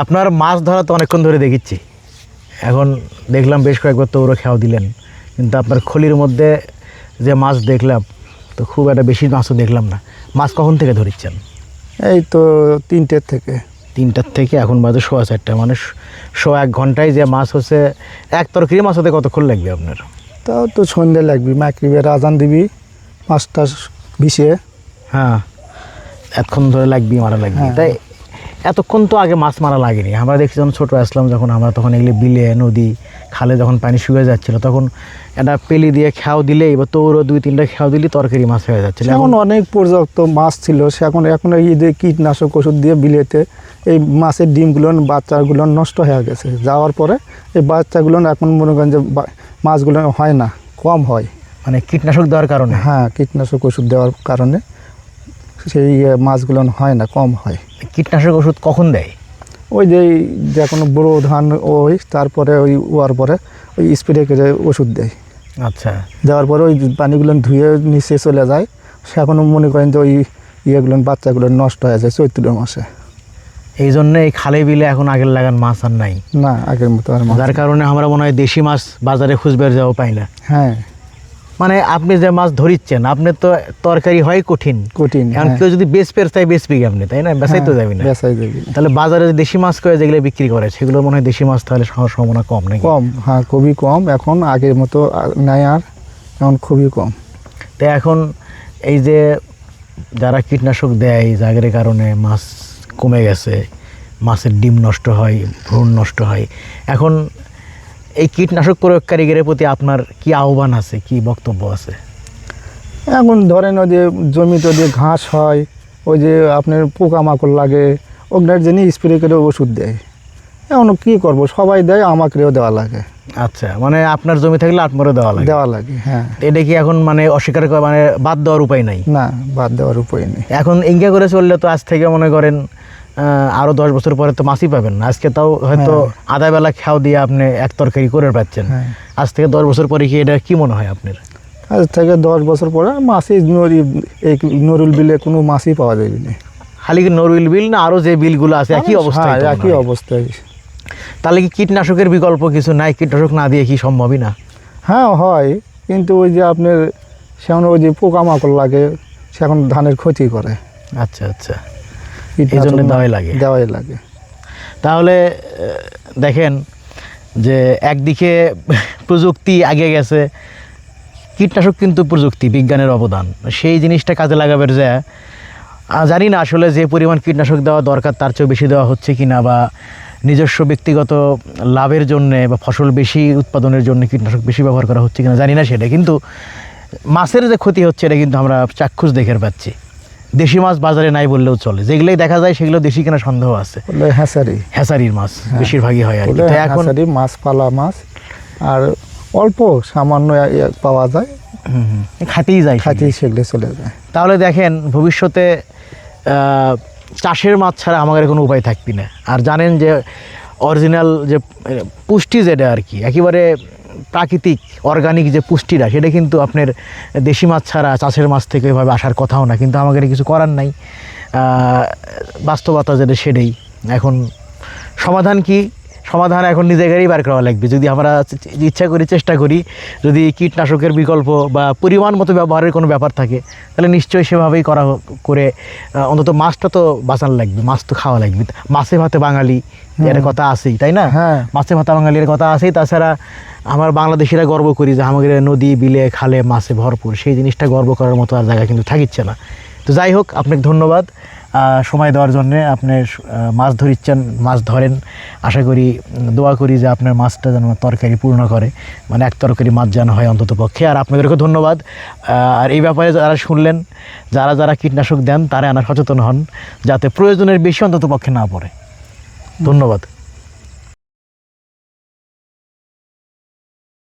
আপনার মাছ ধরা তো অনেকক্ষণ ধরে দেখিচ্ছি, এখন দেখলাম বেশ কয়েকবার তো ওরা খেয়াও দিলেন, কিন্তু আপনার খলির মধ্যে যে মাছ দেখলাম তো খুব একটা বেশি মাছও দেখলাম না। মাছ কখন থেকে ধরিচ্ছেন? এই তো 3টের থেকে। 3টার থেকে এখন বাজে 4:15, মানে 1 ঘন্টায় যে মাছ হচ্ছে। এক তরকারি মাছ হতে কতক্ষণ লাগবে আপনার? তাও তো সন্ধ্যে লাগবি, মাগরিবের আজান দিবি, মাছটা ভিসে। হ্যাঁ, এতক্ষণ ধরে লাগবে, মারা লাগবে। হ্যাঁ। তাই এতক্ষণ তো আগে মাছ মারা লাগেনি। আমরা দেখছি যখন ছোটো আসলাম, যখন আমরা তখন এগুলি বিলে নদী খালে যখন পানি শুকিয়ে যাচ্ছিলো, তখন একটা পেলি দিয়ে খেয়াও দিলেই বা তোরও 2-3টা খেয়াও দিলে তরকারি মাছ হয়ে যাচ্ছিলো। এখন অনেক পর্যাপ্ত মাছ ছিল, সে এখন এই যে কীটনাশক ওষুধ দিয়ে বিলেতে এই মাছের ডিমগুলো বাচ্চাগুলো নষ্ট হয়ে গেছে। যাওয়ার পরে এই বাচ্চাগুলো এখন মনে করেন যে মাছগুলো হয় না, কম হয়। মানে কীটনাশক দেওয়ার কারণে? হ্যাঁ, কীটনাশক ওষুধ দেওয়ার কারণে সেই মাছগুলো হয় না, কম হয়। কীটনাশক ওষুধ কখন দেয়? ওই যে কোনো বড়ো ধান ওই তারপরে ওই ওয়ার পরে ওই স্প্রে করে ওষুধ দেয়। আচ্ছা, দেওয়ার পরে ওই পানিগুলো ধুয়ে নিচে চলে যায়। সে এখনও মনে করেন যে ওই ইয়েগুলো বাচ্চাগুলো নষ্ট হয়ে যায় চৈত্র মাসে। এই জন্য এই খালে বিলে এখন আগের লাগান মাছ আর নাই না, আগের মতো আর মাছ। যার কারণে আমরা মনে হয় দেশি মাছ বাজারে খুঁজবার যাও পাই না। হ্যাঁ, মানে আপনি যে মাছ ধরিচ্ছেন, আপনার তো তরকারি হয় কঠিন। এখন কেউ যদি বেচপের চাই বেচবি আপনি, তাই না? বেচাই তো যাবি না। বেচাই যাবি না। তাহলে বাজারে যে দেশি মাছ করে যেগুলো বিক্রি করে, সেগুলো মনে হয় দেশি মাছ তাহলে খাওয়ার সম্ভাবনা কম নাকি? কম, হ্যাঁ, খুবই কম। এখন আগের মতো নাই আর, এখন খুবই কম। তাই এখন এই যে যারা কীটনাশক দেয়, জাগের কারণে মাছ কমে গেছে, মাছের ডিম নষ্ট হয়, ভ্রূণ নষ্ট হয়। এখন এই কীটনাশক প্রয়োগকারীদের প্রতি আপনার কি আহ্বান আছে, কি বক্তব্য আছে? এখন ধরেন ওই যে জমিতে যে ঘাস হয়, ওই যে আপনার পোকামাকড় লাগে, ওগুলোর জন্য স্প্রে করে ওষুধ দেয়। এখন কী করবো, সবাই দেয়, আমাকেও দেওয়া লাগে। আচ্ছা, মানে আপনার জমি থাকলে আপনারও দেওয়া লাগে? হ্যাঁ। এটা কি এখন মানে অস্বীকার করে, মানে বাদ দেওয়ার উপায় নাই? না, বাদ দেওয়ার উপায় নেই। এখন ইঙ্গা করে চললে তো আজ থেকে মনে করেন আরও 10 বছর পরে তো মাছই পাবেন না। আজকে তাও হয়তো আধা বেলা খাও দিয়ে আপনি এক তরকারি করে পাচ্ছেন। হ্যাঁ। আজ থেকে 10 বছর পরে কি এটা কি মনে হয় আপনার? আজ থেকে 10 বছর পরে মাছই এই নরুল বিলে কোনো মাছই পাওয়া যাবে না। খালি কি নরুইল বিল না আরও যে বিলগুলো আছে একই অবস্থায়? হ্যাঁ, একই অবস্থায়। তাহলে কি কীটনাশকের বিকল্প কিছু নাই? কীটনাশক না দিয়ে কি সম্ভবই না? হ্যাঁ, হয়, কিন্তু ওই যে আপনার সেমন ওই যে পোকামাকড় লাগে, সে এখন ধানের ক্ষতি করে। আচ্ছা আচ্ছা, এই জন্য দেওয়াই লাগে। তাহলে দেখেন যে একদিকে প্রযুক্তি আগে গেছে, কীটনাশক কিন্তু প্রযুক্তি, বিজ্ঞানের অবদান, সেই জিনিসটা কাজে লাগাবার যায়। জানি না আসলে যে পরিমাণ কীটনাশক দেওয়া দরকার তার চেয়েও বেশি দেওয়া হচ্ছে কি না, বা নিজস্ব ব্যক্তিগত লাভের জন্যে বা ফসল বেশি উৎপাদনের জন্য কীটনাশক বেশি ব্যবহার করা হচ্ছে কিনা জানি না সেটা। কিন্তু মাছের যে ক্ষতি হচ্ছে এটা কিন্তু আমরা চাক্ষুষ দেখে পাচ্ছি। দেশি মাছ বাজারে নাই বললেও চলে, যেগুলোই দেখা যায় সেগুলো দেশি কিনা সন্দেহ আছে। হ্যাঁসারির মাছ বেশিরভাগই হয় আর কি। তো এখন মাছ, পালা মাছ, আর অল্প সামান্য পাওয়া যায়, খাতেই সেগুলো চলে যায়। তাহলে দেখেন ভবিষ্যতে চাষের মাছ ছাড়া আমাদের কোনো উপায় থাকবি না। আর জানেন যে অরিজিনাল যে পুষ্টি যেটা আর কি, একেবারে প্রাকৃতিক অর্গানিক যে পুষ্টিটা, সেটা কিন্তু আপনার দেশি মাছ ছাড়া চাষের মাছ থেকে ওইভাবে আসার কথাও না। কিন্তু আমাদের কিছু করার নাই, বাস্তবতা যেটা সেটাই। এখন সমাধান কি? সমাধান এখন নিজেদেরই বার করা লাগবে। যদি আমরা ইচ্ছা করি, চেষ্টা করি, যদি কীটনাশকের বিকল্প বা পরিমাণ মতো ব্যবহারের কোনো ব্যাপার থাকে, তাহলে নিশ্চয়ই সেভাবেই করে অন্তত মাছটা তো বাঁচানো লাগবে, মাছ তো খাওয়া লাগবে। মাছে ভাতে বাঙালি এর কথা আছেই, তাই না? হ্যাঁ, মাছে ভাতে বাঙালির কথা আছেই। তাছাড়া আমার বাংলাদেশিরা গর্ব করি যে আমাদের নদী বিলে খালে মাছে ভরপুর, সেই জিনিসটা গর্ব করার মতো আর জায়গা কিন্তু থাকিচ্ছে না। তো যাই হোক, আপনাকে ধন্যবাদ সময় দেওয়ার জন্যে। আপনি মাছ ধরিচ্ছেন, মাছ ধরেন, আশা করি, দোয়া করি যে আপনার মাছটা যেন তরকারি পূর্ণ করে, মানে এক তরকারি মাছ যেন হয় অন্তত পক্ষে। আর আপনাদেরকে ধন্যবাদ। আর এই ব্যাপারে যারা শুনলেন, যারা কীটনাশক দেন তারা সচেতন হন, যাতে প্রয়োজনের বেশি অন্তত পক্ষে না পড়ে। ধন্যবাদ।